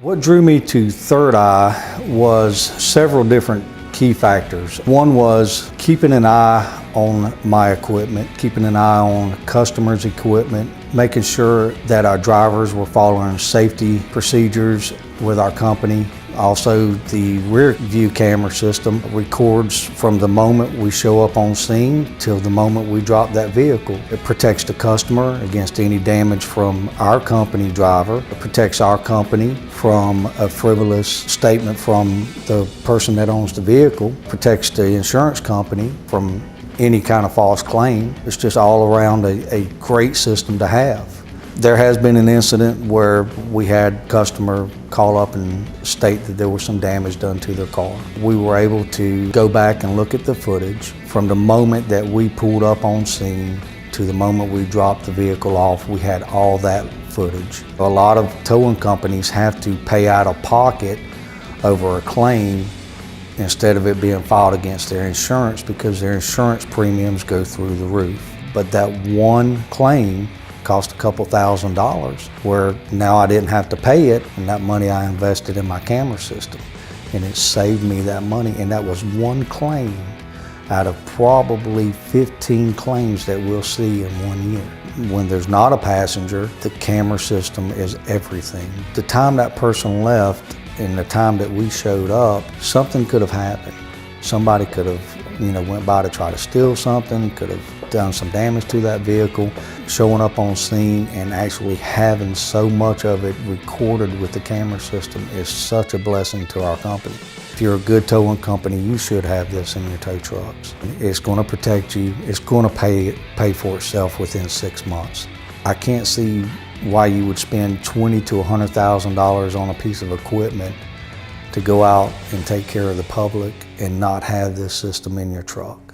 What drew me to Third Eye was several different key factors. One was keeping an eye on my equipment, keeping an eye on customers' equipment, making sure that our drivers were following safety procedures with our company. Also, the rear view camera system records from the moment we show up on scene till the moment we drop that vehicle. It protects the customer against any damage from our company driver. It protects our company from a frivolous statement from the person that owns the vehicle. It protects the insurance company from any kind of false claim. It's just all around a great system to have. There has been an incident where we had a customer call up and state that there was some damage done to their car. We were able to go back and look at the footage from the moment that we pulled up on scene to the moment we dropped the vehicle off. We had all that footage. A lot of towing companies have to pay out of pocket over a claim instead of it being filed against their insurance because their insurance premiums go through the roof. But that one claim cost a couple $1,000s, where now I didn't have to pay it, and that money I invested in my camera system, and it saved me that money. And that was one claim out of probably 15 claims that we'll see in 1 year. When there's not a passenger, the camera system is everything. The time that person left and the time that we showed up, something could have happened. Somebody could have, went by to try to steal something, could have done some damage to that vehicle. Showing up on scene and actually having so much of it recorded with the camera system is such a blessing to our company. If you're a good towing company, you should have this in your tow trucks. It's going to protect you. It's going to pay for itself within 6 months. I can't see why you would spend $20,000 to $100,000 on a piece of equipment to go out and take care of the public and not have this system in your truck.